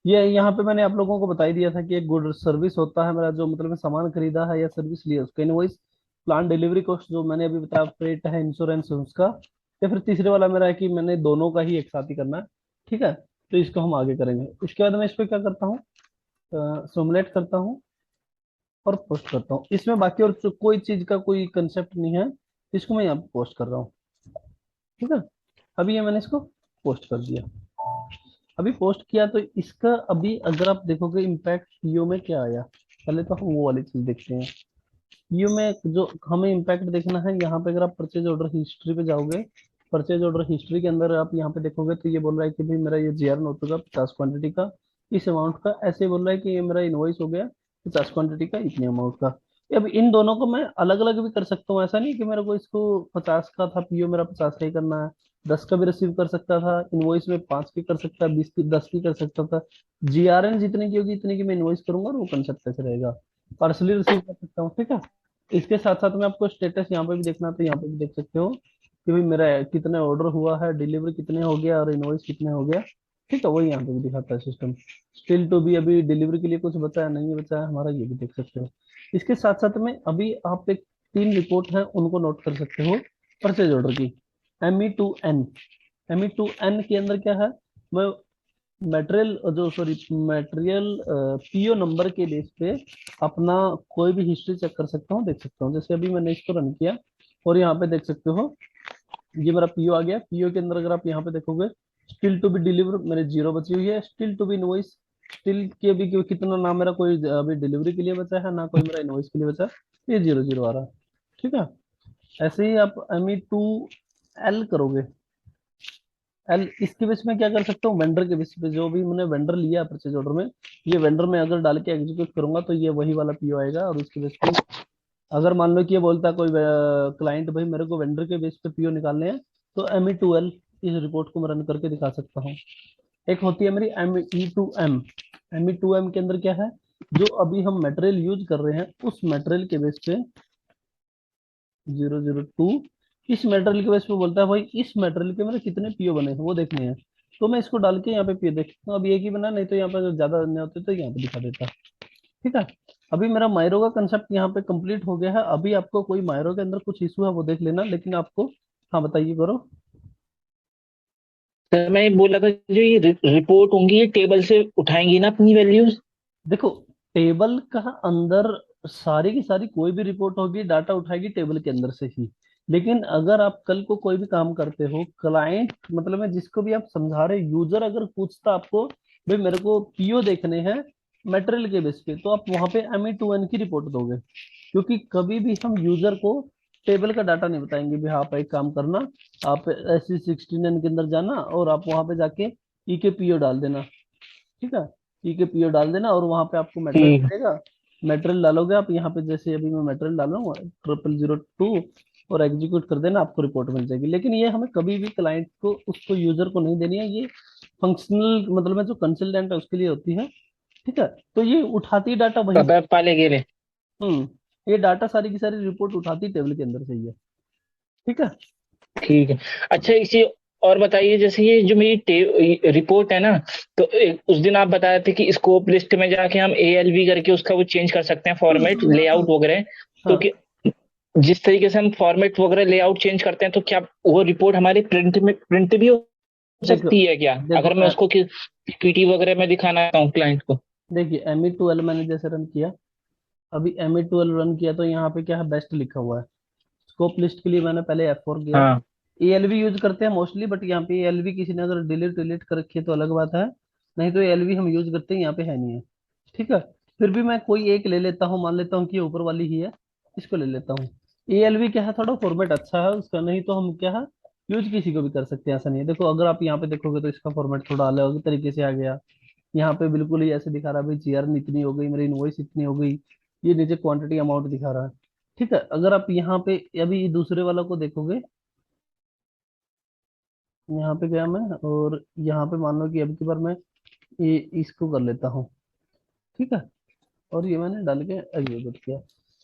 ये यहाँ पे मैंने आप लोगों को बता ही दिया था कि एक गुड सर्विस होता है मेरा, जो मतलब मैं सामान खरीदा है या सर्विस लिया उसका इनवॉइस, प्लान डिलीवरी कॉस्ट जो मैंने अभी बताया, फ्रेट है, इंश्योरेंस है उसका, या फिर तीसरे वाला मेरा है कि मैंने दोनों का ही एक साथ ही करना है। ठीक है, तो इसको हम आगे करेंगे। उसके बाद मैं इस पे क्या करता हूँ, सिमुलेट करता हूँ और पोस्ट करता हूँ इसमें। बाकी और कोई चीज का कोई कंसेप्ट नहीं है, इसको मैं यहाँ पे पोस्ट कर रहा हूँ। ठीक है, अभी ये मैंने इसको पोस्ट कर दिया। अभी पोस्ट किया तो इसका अभी अगर आप देखोगे इम्पैक्ट पीओ में क्या आया, पहले तो हम वो वाली चीज देखते हैं। पीओ में जो हमें इम्पैक्ट देखना है, यहाँ पे अगर आप परचेज ऑर्डर हिस्ट्री पे जाओगे, परचेज ऑर्डर हिस्ट्री के अंदर आप यहाँ पे देखोगे तो ये बोल रहा है कि भाई मेरा ये जीआर नोट होगा 50 क्वांटिटी का, इस अमाउंट का। ऐसे बोल रहा है कि ये मेरा इनवॉइस हो गया 50 क्वांटिटी का इतने अमाउंट का। अब इन दोनों को मैं अलग अलग भी कर सकता हूँ, ऐसा नहीं कि मेरे को इसको 50 का था पीओ मेरा 50 का ही करना है। 10 का भी रिसीव कर सकता था इनवॉइस में, 5 की कर सकता, 20 की 10 की कर सकता था। जीआरएन जितने की होगी इतने की मैं इनवॉइस करूंगा और वो कंसेप्ट ऐसे रहेगा। पार्सली रिसीव कर सकता हूँ। ठीक है, इसके साथ साथ में आपको स्टेटस यहाँ पे भी देखना, तो यहाँ पे भी देख सकते हो कि भाई मेरा कितने ऑर्डर हुआ है, डिलीवरी कितने हो गया और इनवॉइस कितने हो गया। ठीक है, वही यहाँ पे भी दिखाता है सिस्टम। स्टिल टू भी अभी डिलीवरी के लिए कुछ बचा है नहीं बचा है हमारा, ये भी देख सकते हो। इसके साथ साथ में अभी आप एक 3 रिपोर्ट है उनको नोट कर सकते हो परचेज ऑर्डर की। ME2N, ME2N के अंदर क्या है, मैं मटेरियल जो सॉरी मटेरियल पीओ नंबर के बेस पे अपना कोई भी हिस्ट्री चेक कर सकता हूँ, देख सकता हूँ। जैसे अभी मैंने इसको रन किया और यहाँ पे देख सकते हो ये मेरा पीओ आ गया। पीओ के अंदर अगर आप यहाँ पे देखोगे, स्टिल टू बी डिलीवर मेरे जीरो बची हुई है, still to be invoice, still के भी कितना, ना मेरा कोई अभी डिलीवरी के लिए बचा है ना कोई मेरा इनवॉइस के लिए बचा है, ये जीरो जीरो आ रहा है। ठीक है, ऐसे ही आप ME2L करोगे। एल इसके बेस में क्या कर सकता हूँ, वेंडर के बेस पे जो भी मैंने वेंडर लिया परचेज ऑर्डर में, ये वेंडर में अगर डाल के एग्जीक्यूट करूंगा तो ये वही वाला पीओ आएगा। और उसके बेस पे अगर मान लो कि ये बोलता है कोई क्लाइंट भाई मेरे को वेंडर के बेस पे पीओ निकालने हैं, तो ME2L इस रिपोर्ट को मैं रन करके दिखा सकता हूँ। एक होती है मेरी ME2M। ME2M के अंदर क्या है, जो अभी हम मटेरियल यूज कर रहे हैं उस मटेरियल के बेस पे 002, इस मटेरियल के बेस पे बोलता है भाई इस मटेरियल के मेरे कितने पीओ बने हैं वो देखने हैं। तो मैं इसको डाल के यहाँ पे पीओ देख सकता हूँ। अब एक ही बना, नहीं तो यहाँ पे अगर ज्यादा अन्य होते तो यहाँ पे दिखा देता। ठीक है, अभी मेरा मायरो का कंसेप्ट यहाँ पे कंप्लीट हो गया है। अभी आपको कोई मायरो के अंदर कुछ इशू है वो देख लेना, लेकिन आपको, हाँ बताइए करो। सर मैं ये बोल रहा था, जो ये रिपोर्ट होंगी ये टेबल से उठाएंगी ना अपनी वैल्यूज? देखो, टेबल का अंदर सारी की सारी कोई भी रिपोर्ट होगी डाटा उठाएगी टेबल के अंदर से ही। लेकिन अगर आप कल को कोई भी काम करते हो, क्लाइंट मतलब है जिसको भी आप समझा रहे, यूजर अगर पूछता आपको भाई मेरे को पीओ देखने हैं मटेरियल के बेस पे, तो आप वहां पे ME2N की रिपोर्ट दोगे। क्योंकि कभी भी हम यूजर को टेबल का डाटा नहीं बताएंगे भी हाँ आप एक काम करना, आप SC16N के अंदर जाना और आप वहां पे जाके ई के पीओ डाल देना। ठीक है, ठीक है पीओ डाल देना और वहां पे आपको मटेरियल ठीक। मिलेगा। मटेरियल डालोगे आप यहाँ पे, जैसे अभी मैं मटेरियल डालूंगा 0002 और एग्जीक्यूट कर देना, आपको रिपोर्ट मिल जाएगी। लेकिन ये हमें कभी भी क्लाइंट को उसको यूजर को नहीं देनी है, ये फंक्शनल मतलब में जो कंसल्टेंट है उसके लिए होती है। ठीक है, तो ये उठाती डाटा वहीं से। वेब वाले के लिए। ये डाटा सारी की सारी रिपोर्ट उठाती टेबल के अंदर से ही है। ठीक है। ठीक है। अच्छा इसी और बताइए, जैसे ये जो मेरी रिपोर्ट है ना, तो उस दिन आप बताए थे कि स्कोप लिस्ट में जाके हम ALV करके उसका वो चेंज कर सकते हैं, फॉर्मेट लेआउट वगैरह। तो हाँ जिस तरीके से हम फॉर्मेट वगैरह लेआउट चेंज करते हैं, तो क्या वो रिपोर्ट हमारे प्रिंट भी हो देखो सकती है क्या, देखो अगर मैं उसको PPT वगैरह में दिखाना चाहता हूँ क्लाइंट को? देखिए ME2L मैंने जैसे रन किया, अभी ME2L रन किया तो यहाँ पे क्या है, बेस्ट लिखा हुआ है। स्कोप लिस्ट के लिए मैंने पहले F4 किया। हाँ। ALV यूज करते हैं मोस्टली, बट यहाँ पे ALV किसी ने अगर डिलीट डिलीट कर रखी है तो अलग बात है, नहीं तो ALV हम यूज करते हैं, यहाँ पे है नहीं है। ठीक है, फिर भी मैं कोई एक ले लेता हूँ, मान लेता हूँ कि ये ऊपर वाली ही है, इसको ले लेता हूँ। ALV क्या है, थोड़ा फॉर्मेट अच्छा है उसका, नहीं तो हम क्या है यूज किसी को भी कर सकते हैं, ऐसा नहीं है। देखो अगर आप यहाँ पे देखोगे तो इसका फॉर्मेट थोड़ा अलग तरीके से आ गया। यहाँ पे बिल्कुल ही ऐसे दिखा रहा है भाई जीआरएन इतनी हो गई, मेरी इनवॉइस इतनी हो गई, ये नीचे क्वांटिटी अमाउंट दिखा रहा है। ठीक है, अगर आप यहाँ पे अभी दूसरे वाला को देखोगे, यहाँ पे गया मैं और यहाँ पे मान लो कि अब की बार मैं ये इसको कर लेता हूँ। ठीक है, और ये मैंने डाल के एग्जीक्यूट किया,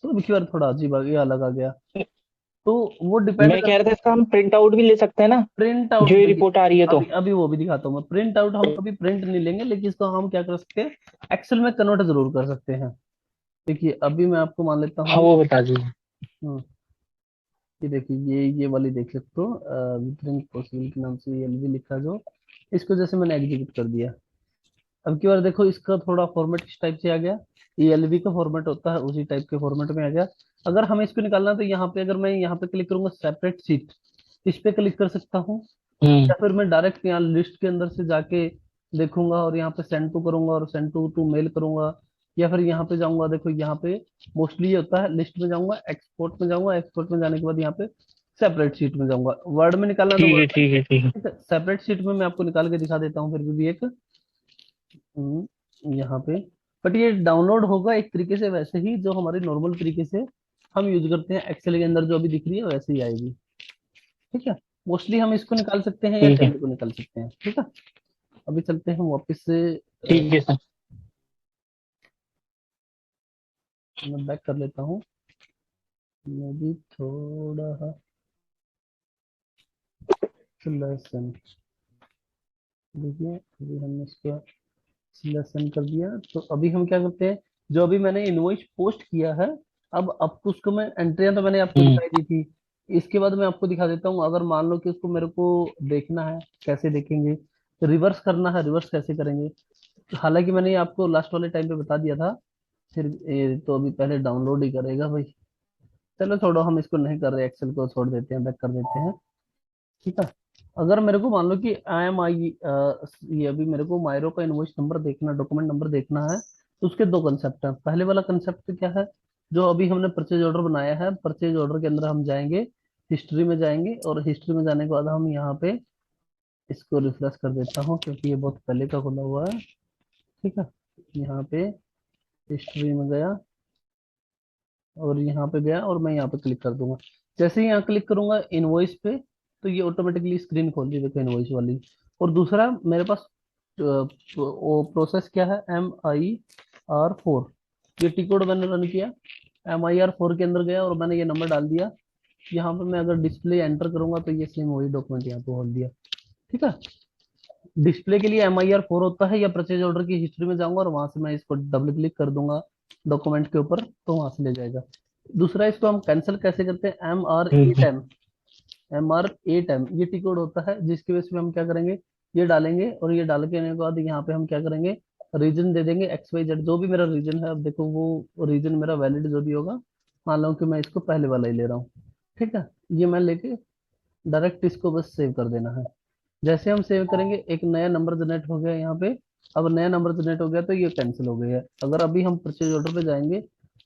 तो अब की बार थोड़ा अजीब आ गया, अलग आ गया। तो वो डिपेंड मैं कह रहा करता था इसका हम प्रिंट आउट भी ले सकते हैं ना, प्रिंट आउट। जो ये देखिए रिपोर्ट आ रही है तो। अभी अभी वो भी दिखाता हूँ मैं। प्रिंट आउट हम कभी प्रिंट नहीं लेंगे, लेकिन इसको हम क्या कर सकते हैं, एक्सेल में कन्वर्ट जरूर कर सकते हैं। देखिए अभी मैं आपको मान लेता हाँ हूँ। वो बता दीजिए। हम्म, ये देखिए ये वाली देख सकते हो, प्रिंट पॉसिबल के नाम से एलवी लिखा जो, इसको जैसे मैंने एग्जीक्यूट कर दिया। अब की बार देखो इसका थोड़ा फॉर्मेट किस टाइप से आ गया, ये एलवी का फॉर्मेट होता है उसी टाइप के फॉर्मेट में आ गया। अगर हमें इसको निकालना तो यहाँ पे, अगर मैं यहाँ पे क्लिक करूंगा सेपरेट सीट, इस पे क्लिक कर सकता हूँ, हम्म। या फिर मैं डायरेक्ट यहाँ लिस्ट के अंदर से जाके देखूंगा और यहाँ पे सेंड टू करूंगा और सेंड टू मेल करूंगा, या फिर यहाँ पे जाऊंगा। देखो यहाँ पे मोस्टली ये होता है, लिस्ट में जाऊंगा, एक्सपोर्ट में जाऊंगा, एक्सपोर्ट में जाने के बाद यहाँ पे सेपरेट शीट में जाऊंगा। वर्ड में निकालना तो ठीक है वर्ड ठीक है ठीक है। में, सेपरेट शीट में मैं आपको निकाल के दिखा देता हूँ फिर भी एक। यहाँ पे, बट ये डाउनलोड होगा एक तरीके से वैसे ही जो हमारे नॉर्मल तरीके से हम यूज करते हैं एक्सेल के अंदर, जो अभी दिख रही है वैसे ही आएगी। ठीक है, मोस्टली हम इसको निकाल सकते हैं या ठीक है टेबल को निकाल सकते हैं। ठीक है, अभी चलते हैं वापस से। ठीक है सर। मैं बैक कर लेता हूँ, मैं भी थोड़ा सिलेक्शन। देखिए अभी हमने इसका सिलेक्शन कर दिया, तो अभी हम क्या करते हैं, जो अभी मैंने इनवॉइस पोस्ट किया है, अब उसको मैं एंट्रियां तो मैंने आपको हम्म। दिखाई दी थी। इसके बाद मैं आपको दिखा देता हूँ, अगर मान लो कि उसको मेरे को देखना है, कैसे देखेंगे, रिवर्स करना है, रिवर्स कैसे करेंगे। हालांकि मैंने ये आपको लास्ट वाले टाइम पे बता दिया था, फिर ये तो अभी पहले डाउनलोड ही करेगा भाई। चलो छोड़ो, हम इसको नहीं कर रहे, एक्सेल को छोड़ देते हैं, बैक कर देते हैं। ठीक है, अगर मेरे को मान लो कि आई एम आई, ये अभी मेरे को मायरो का इनवॉइस नंबर देखना, डॉक्यूमेंट नंबर देखना है, तो उसके दो कंसेप्ट हैं। पहले वाला कंसेप्ट क्या है, जो अभी हमने परचेज ऑर्डर बनाया है, परचेज ऑर्डर के अंदर हम जाएंगे, हिस्ट्री में जाएंगे, और हिस्ट्री में जाने के बाद हम यहाँ पे इसको रिफ्रेश कर देता हूँ क्योंकि ये बहुत पहले का खुला हुआ है। ठीक है, यहाँ पे हिस्ट्री में गया और यहाँ पे गया और मैं यहाँ पे क्लिक कर दूंगा। जैसे ही यहाँ क्लिक करूंगा इनवॉइस पे, तो ये ऑटोमेटिकली स्क्रीन खोल दी, देखो इनवॉइस वाली। और दूसरा मेरे पास वो प्रोसेस क्या है, MIR4, ये टी कोड मैंने रन किया, MIR4 के अंदर गया और मैंने ये नंबर डाल दिया। यहाँ पे मैं अगर डिस्प्ले एंटर करूंगा तो ये सेम वही डॉक्यूमेंट यहाँ पे खोल दिया। ठीक है, डिस्प्ले के लिए MIR4 होता है, या परचेज ऑर्डर की हिस्ट्री में जाऊंगा और वहां से मैं इसको डबल क्लिक कर दूंगा डॉक्यूमेंट के ऊपर, तो वहां से ले जाएगा। दूसरा इसको हम कैंसिल कैसे करते हैं, एम आर ठीक एट है। एम MR8M, ये टी कोड होता है, जिसकी वजह से हम क्या करेंगे, ये डालेंगे और ये डाल के आने के बाद यहाँ पे हम क्या करेंगे, रीजन दे देंगे XYZ, जो भी मेरा रीजन है। अब देखो वो रीजन मेरा वैलिड जो भी होगा, मान लो कि मैं इसको पहले वाला ही ले रहा हूँ। ठीक है, ये मैं लेके डायरेक्ट इसको बस सेव कर देना है। जैसे हम सेव करेंगे एक नया नंबर जनरेट हो गया यहाँ पे। अब नया नंबर जनरेट हो गया तो ये कैंसिल हो गया है। अगर अभी हम परचेज ऑर्डर पे जाएंगे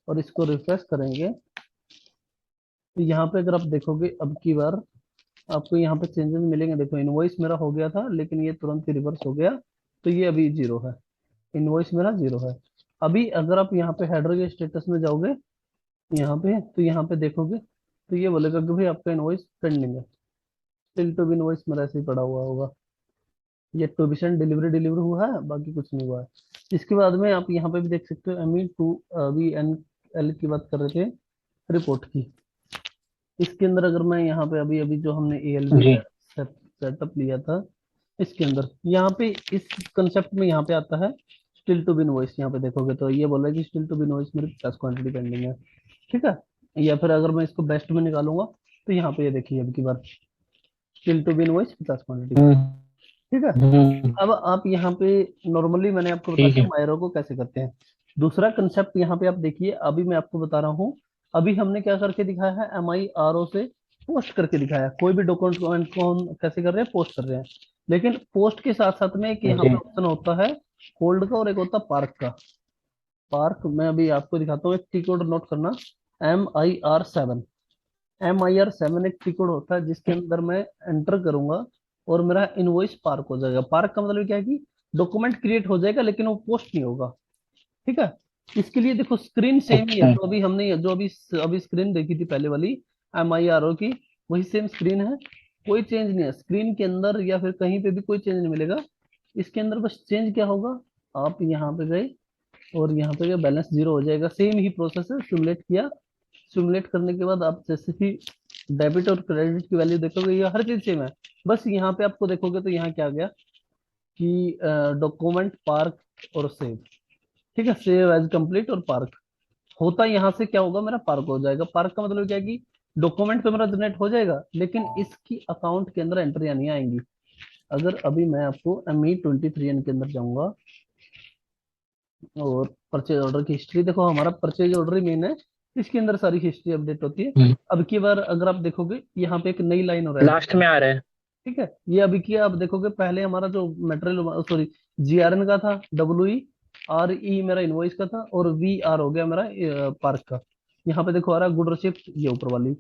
और इसको रिफ्रेश करेंगे, तो यहाँ पे अगर आप देखोगे अब की बार आपको यहाँ पे चेंजेस मिलेंगे। देखो इनवॉइस मेरा हो गया था लेकिन ये तुरंत ही रिवर्स हो गया, तो ये अभी जीरो है, इनवॉइस मेरा जीरो है। अभी अगर आप यहाँ पे हेडर के स्टेटस में जाओगे यहाँ पे, तो यहाँ पे देखोगे तो ये बोलेगा कि भाई आपका इनवॉइस पेंडिंग है, स्टिल टू बी इनवॉइस मेरा ऐसे ही पड़ा हुआ होगा, ये to be sent delivery deliver हुआ है, बाकी कुछ नहीं हुआ है। इसके बाद में आप यहाँ पे भी देख सकते हो ME2 VNL की बात कर रहे थे, रिपोर्ट की। इसके अंदर अगर मैं यहाँ पे अभी अभी जो हमने ALV जी। का सेटअप लिया था, इसके अंदर यहाँ पे इस कंसेप्ट में यहाँ पे आता है स्टिल टू बी इनवॉइस। यहाँ पे देखोगे तो ये बोल रहा है कि स्टिल टू बी इनवॉइस मेरी 50 क्वांटिटी पेंडिंग है। ठीक है, या फिर अगर मैं इसको बेस्ट में निकालूंगा, तो यहाँ पे ये देखिए अब की बार still to be invoice 50 quantity. हम्म। ठीक है, हम्म। अब आप यहाँ पे नॉर्मली मैंने आपको बता ठीक दिया है। मायरो को कैसे करते हैं। दूसरा कंसेप्ट यहाँ पे आप देखिए, अभी मैं आपको बता रहा हूँ, अभी हमने क्या करके दिखाया है, MIRO से पोस्ट करके दिखाया। कोई भी डॉक्यूमेंट को हम कैसे कर रहे हैं, पोस्ट कर रहे हैं। लेकिन पोस्ट के साथ साथ में एक यहाँ पे जी। ऑप्शन होता है होल्ड का और एक होता है पार्क का। पार्क मैं अभी आपको दिखाता हूँ, एक टी कोड नोट करना, MIR7। MIR7 एक टी कोड होता है जिसके अंदर मैं एंटर करूंगा और मेरा इनवॉइस पार्क हो जाएगा। पार्क का मतलब क्या है कि डॉक्यूमेंट क्रिएट हो जाएगा लेकिन वो पोस्ट नहीं होगा। ठीक है, इसके लिए देखो स्क्रीन सेम ही है, अच्छा। जो अभी हमने जो अभी स्क्रीन देखी थी पहले वाली MIRO की, वही सेम स्क्रीन है, कोई चेंज नहीं है स्क्रीन के अंदर या फिर कहीं पे भी कोई चेंज नहीं मिलेगा। इसके अंदर बस चेंज क्या होगा, आप यहाँ पे गए और यहाँ पे बैलेंस जीरो हो जाएगा। सेम ही प्रोसेस है, सिमुलेट किया, सिमुलेट करने के बाद आप जैसे ही डेबिट और क्रेडिट की वैल्यू देखोगे, ये हर चीज सेम है। बस यहाँ पे आपको देखोगे तो यहाँ क्या आ गया कि डॉक्यूमेंट पार्क और सेव। ठीक है, सेव एज कंप्लीट और पार्क होता है। यहाँ से क्या होगा, मेरा पार्क हो जाएगा। पार्क का मतलब क्या है कि डॉक्यूमेंट तो मेरा जनरेट हो जाएगा, लेकिन इसकी अकाउंट के अंदर एंट्रियां नहीं आएंगी। अगर अभी मैं आपको ME23N के अंदर जाऊंगा और परचेज ऑर्डर की हिस्ट्री देखो, हमारा परचेज ऑर्डर ही मेन है, इसके अंदर सारी हिस्ट्री अपडेट होती है। हम्म। अब की बार अगर आप देखोगे यहाँ पे एक नई लाइन और ऐड लास्ट में आ रहा है। ठीक है, ये अभी की आप देखोगे, पहले हमारा जो मटेरियल सॉरी GRN का था, WERE मेरा इनवॉइस का था, और VR हो गया मेरा पार्क का। यहाँ पे देखो आ रहा है गुड रिसिप्ट, ये ऊपर वाली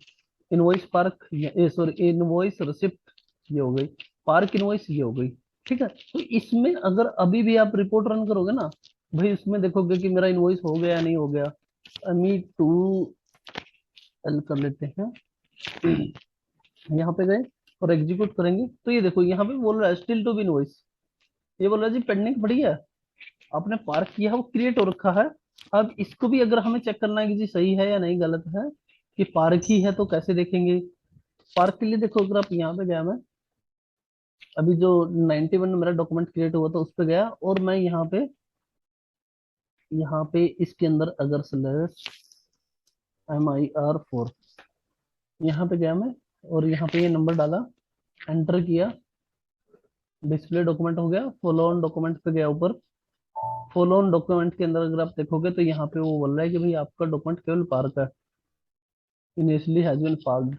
invoice park, sorry invoice receipt ये हो गई, पार्क इनवॉइस ये हो गई। ठीक है, तो इसमें अगर अभी भी आप रिपोर्ट रन करोगे ना भाई, इसमें देखोगे कि मेरा इनवॉइस हो गया या नहीं हो गया। ME2L कर लेते हैं, यहाँ पे गए और एग्जीक्यूट करेंगे तो ये देखो यहाँ पे बोल रहा है स्टिल टू बी इनवॉइस, ये बोल रहा है जी पेंडिंग पड़ी है। आपने पार्क किया है, वो क्रिएट हो रखा है। अब इसको भी अगर हमें चेक करना है कि जी सही है या नहीं गलत है, कि पार्क ही है तो कैसे देखेंगे। पार्क के लिए देखो, अगर आप यहाँ पे गया मैं, अभी जो 91 मेरा डॉक्यूमेंट क्रिएट हुआ था उस पे गया, और मैं यहाँ पे इसके अंदर अगर स्लैश MIR4 यहाँ पे गया मैं, और यहाँ पे ये नंबर डाला, एंटर किया, डिस्प्ले डॉक्यूमेंट हो गया, फॉलो ऑन डॉक्यूमेंट पे गया ऊपर। फॉलो ऑन डॉक्यूमेंट के अंदर अगर आप देखोगे तो यहाँ पे वो बोल रहा है कि भाई आपका डॉक्यूमेंट केवल पार्क है, इनिशियली हैज बीन पार्क्ड।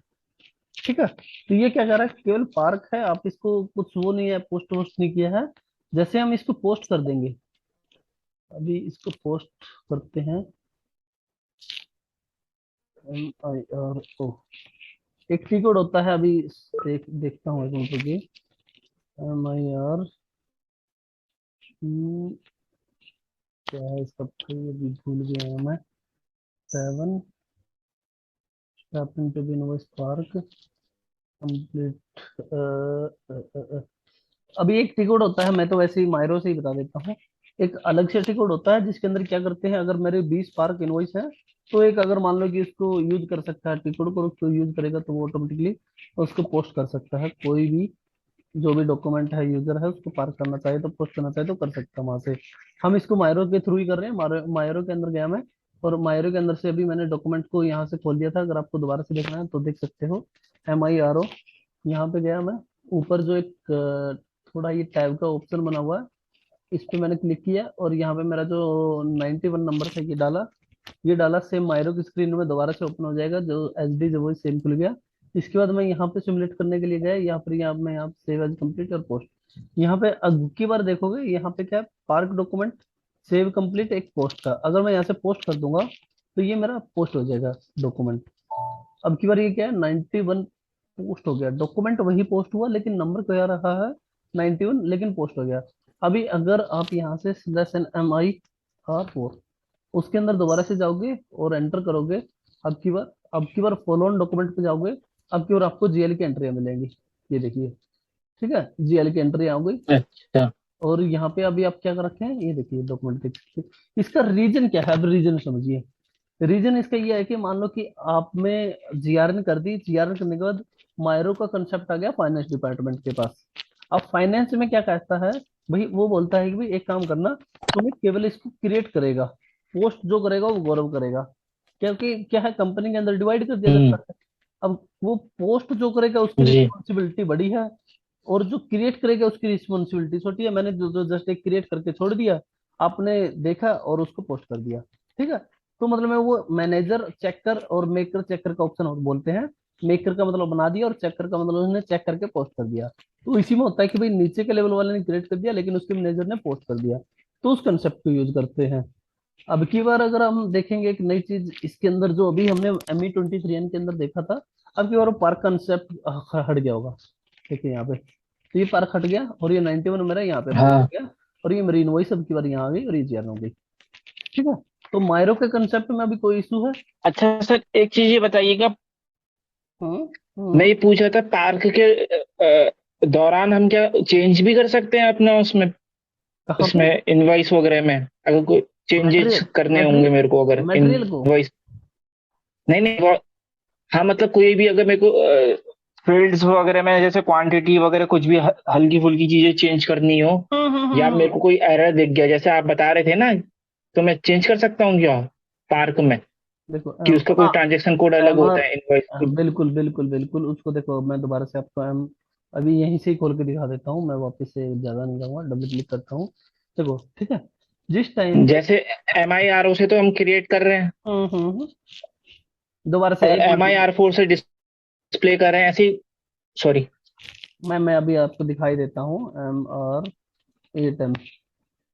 ठीक है, तो ये क्या कर रहा है, केवल पार्क है, आप इसको कुछ वो नहीं है, पोस्ट वोस्ट नहीं किया है। जैसे हम इसको पोस्ट कर देंगे, अभी इसको पोस्ट करते हैं, MIRO एक टी कोड होता है, अभी देखता हूँ एक मिनट रुकिए। MIR क्या है इसका, ये भी भूल गया हूँ मैं। 7 to be invoice part complete. अभी एक टिकट होता है, मैं तो वैसे ही मायरो से ही बता देता हूँ। एक अलग से टिकट होता है जिसके अंदर क्या करते हैं, अगर मेरे 20 पार्क इनवॉइस है, तो एक अगर मान लो कि उसको यूज कर सकता है टिकट को, उसको यूज करेगा तो वो ऑटोमेटिकली उसको पोस्ट कर सकता है। कोई भी जो भी डॉक्यूमेंट है, यूजर है, उसको पार्क करना चाहे तो पोस्ट करना चाहे तो कर सकता है वहां से। हम इसको मायरो के थ्रू ही कर रहे हैं। मायरो के अंदर गया मैं, और मायरो के अंदर से अभी मैंने डॉक्यूमेंट को यहाँ से खोल दिया था, अगर आपको दोबारा से देखना है तो देख सकते हो। MIRO यहाँ पे गया मैं, ऊपर जो एक थोड़ा ये टैब का ऑप्शन बना हुआ है, इस पे मैंने क्लिक किया, और यहाँ पे मेरा जो 91 नंबर था ये डाला, सेम मायरो की स्क्रीन में दोबारा से ओपन हो जाएगा, जो SD जो वो सेम खुल गया। इसके बाद मैं यहाँ पे सिमुलेट करने के लिए गया, यहाँ पर यहाँ सेव एज कंप्लीट और पोस्ट। यहाँ पे अब की बार देखोगे, यहाँ पे क्या है, पार्क डॉक्यूमेंट सेव कंप्लीट एक पोस्ट का, अगर मैं यहाँ से पोस्ट कर दूंगा तो ये मेरा पोस्ट हो जाएगा डॉक्यूमेंट। अब की बार ये क्या है, 91 पोस्ट हो गया, डॉक्यूमेंट वही पोस्ट हुआ लेकिन नंबर क्या रहा है 91, लेकिन पोस्ट हो गया। अभी अगर आप यहाँ से MIR4 उसके अंदर दोबारा से जाओगे और एंटर करोगे, अब की बार फॉलो ऑन डॉक्यूमेंट पे जाओगे, अब की बार आपको GL की एंट्रियां मिलेंगी, ये देखिए। ठीक है, GL की एंट्री आ गई। अच्छा। और यहाँ पे अभी आप क्या कर रखे हैं, ये देखिए डॉक्यूमेंट देख सकते हैं। इसका रीजन क्या है, अब रीजन समझिए। रीजन इसका ये है कि मान लो कि आपने GRN कर दी, GRN करने के बाद मायरो का कंसेप्ट आ गया फाइनेंस डिपार्टमेंट के पास। अब फाइनेंस में क्या कहता है भाई, वो बोलता है कि भाई एक काम करना, तुम्हें केवल इसको क्रिएट करेगा, पोस्ट जो करेगा वो गौरव करेगा, क्योंकि क्या है कंपनी के अंदर डिवाइड कर दिया हम्म। जाता है। अब वो पोस्ट जो करेगा उसकी जी। रिस्पॉन्सिबिलिटी बड़ी है, और जो क्रिएट करेगा उसकी रिस्पॉन्सिबिलिटी छोटी है। मैंने जो जस्ट एक क्रिएट करके छोड़ दिया, आपने देखा और उसको पोस्ट कर दिया। ठीक है, तो मतलब मैं वो मैनेजर चेकर और मेकर चेकर का ऑप्शन और बोलते हैं। मेकर का मतलब बना दिया, और चेकर का मतलब उसने चेक करके पोस्ट कर दिया। तो इसी में होता है कि भाई नीचे के लेवल वाले ने क्रिएट कर दिया, लेकिन उसके मैनेजर ने पोस्ट कर दिया, तो उस कंसेप्ट को यूज करते हैं। अब की बार अगर हम देखेंगे एक नई चीज इसके अंदर, जो अभी हमने ME23N के अंदर देखा था, अब की बार वो पार्क कंसेप्ट हट गया होगा। देखिए यहाँ पे, तो ये पार्क हट गया, और ये 91 मेरा यहाँ पे पोस्ट हो हाँ। गया, और ये मेरी इनवॉइस अब की बार यहाँ आ गई और ये GRN हो गई। ठीक है, तो मायरो के कंसेप्ट में अभी कोई इशू है? अच्छा सर, एक चीज ये बताइएगा। हम्म। मैं हम्म। ये पूछ रहा था, पार्क के दौरान हम क्या चेंज भी कर सकते हैं अपना उसमें, कहाँ पे? इसमें इनवॉइस वगैरह में, अगर कोई चेंजेस मटेरियल करने होंगे मटेरियल मेरे को, अगर मटेरियल को इनवॉइस। नहीं नहीं, हाँ मतलब कोई भी अगर मेरे को फील्ड्स वगैरह में जैसे क्वांटिटी वगैरह कुछ भी हल्की फुल्की चीजें चेंज करनी हो, या मेरे को हम्म। कोई एरर दिख गया जैसे आप बता रहे थे ना, तो मैं चेंज कर सकता हूँ क्या पार्क में, देखो कि उसका कोई हाँ, ट्रांजेक्शन कोड अलग एम होता आर, है इनवॉइस के? बिल्कुल बिल्कुल बिल्कुल, उसको देखो मैं दोबारा से आपको एम, अभी यहीं से ही खोल के दिखा देता हूँ, मैं वापस से ज्यादा नहीं जाऊंगा, डबल क्लिक करता हूँ। देखो ठीक है, जिस टाइम पे, जैसे MIRO से तो हम क्रिएट कर रहे हैं, हम्म, दोबारा से और एक मिनट, MIR4 से डिस्प्ले कर रहे हैं ऐसे ही। सॉरी। मैं अभी आपको दिखाई देता हूँ MR8M।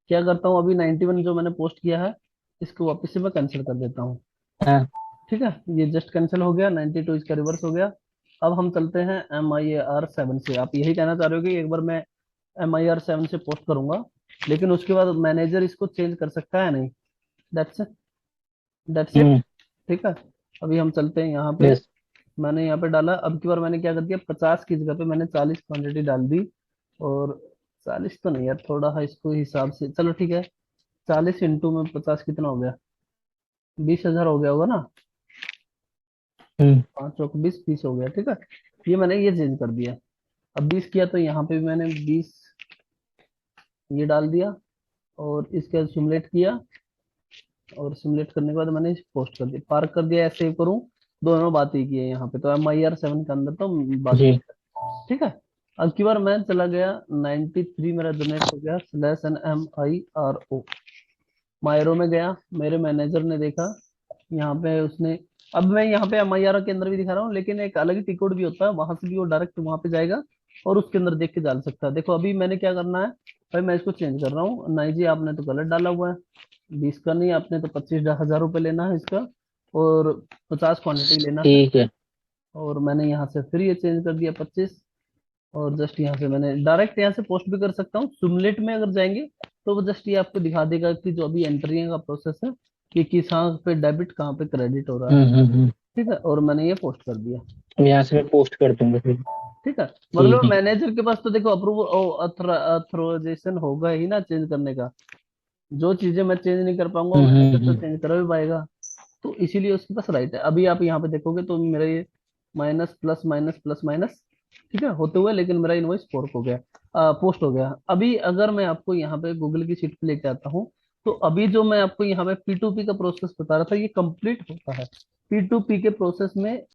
क्या करता हूँ, अभी 91 जो मैंने पोस्ट किया है, इसको वापस से मैं कैंसिल कर देता हूँ। हाँ। ठीक है, ये जस्ट कैंसिल हो गया, 92 इसका रिवर्स हो गया। अब हम चलते हैं MIAR7 से। आप यही कहना चाह रहे हो कि एक बार मैं MIR7 से पोस्ट करूंगा, लेकिन उसके बाद मैनेजर इसको चेंज कर सकता है नहीं? That's that's it. हम्म। ठीक है, अभी हम चलते हैं यहाँ पे। यस। मैंने यहाँ पे डाला, अब की बार मैंने क्या कर दिया, 50 की जगह पे मैंने 40 क्वांटिटी डाल दी। और 40 तो नहीं यार, थोड़ा है इसको हिसाब से, चलो ठीक है, 40 इंटू में 50 कितना हो गया, 20,000 हो गया होगा ना। हम्म। 5 चौक 20, 20 हो गया। ठीक है, ये मैंने ये चेंज कर दिया। अब 20 किया तो यहाँ पे भी मैंने 20 ये डाल दिया, और इसके बाद सिमुलेट किया, और सिमुलेट करने के बाद मैंने पोस्ट कर दिया, पार्क कर दिया, ऐसे ही करूँ, दोनों बात ही की है यहाँ पे, तो MIR7 के अंदर तो बात ही जी। है। ठीक है, अब की बार मैं चला गया 93, मेरा जनरेट हो गया /MIRO, मायरो में गया, मेरे मैनेजर ने देखा, यहाँ पे उसने, अब मैं यहाँ पे MIR के अंदर भी दिखा रहा हूँ, लेकिन एक अलग ही टिक कोड भी होता है, वहां से भी वो डायरेक्ट वहां पे जाएगा और उसके अंदर देख के डाल सकता है। देखो अभी मैंने क्या करना है, भाई मैं इसको चेंज कर रहा हूँ, नहीं जी आपने तो गलत डाला हुआ है, 20 का नहीं, आपने तो 25,000 रुपये लेना है इसका, और 50 क्वांटिटी लेना है। ठीक है। और मैंने यहाँ से फिर ये चेंज कर दिया 25, और जस्ट यहाँ से मैंने डायरेक्ट यहाँ से पोस्ट भी कर सकता हूँ। सिमुलेट में अगर जाएंगे तो वो जस्ट ये आपको दिखा देगा कि जो अभी एंट्री का प्रोसेस है, कि किस कहाँ पे डेबिट कहाँ पे क्रेडिट हो रहा है। हम्म। ठीक है, और मैंने ये पोस्ट कर दिया। यहाँ से मैं पोस्ट कर दूंगा फिर। ठीक है, ठीक मतलब है। मैनेजर के पास तो देखो अप्रूव अथोराइजेशन होगा ही ना चेंज करने का। जो चीजें मैं चेंज नहीं कर पाऊंगा वो मैनेजर तो हम्म। चेंज कर भी पाएगा। तो इसीलिए उसके पास राइट है। अभी आप यहाँ पे देखोगे तो मेरा ये minus plus minus plus minus, ठीक है, होते हुए, लेकिन मेरा इनवॉइस पोर्ट हो गया, पोस्ट हो गया। अभी अगर मैं आपको यहाँ पे गूगल की शीट पे लेके आता हूँ, तो अभी जो मैं आपको यहाँ पे P2P का प्रोसेस बता रहा था, ये कंप्लीट होता है। P2P के प्रोसेस में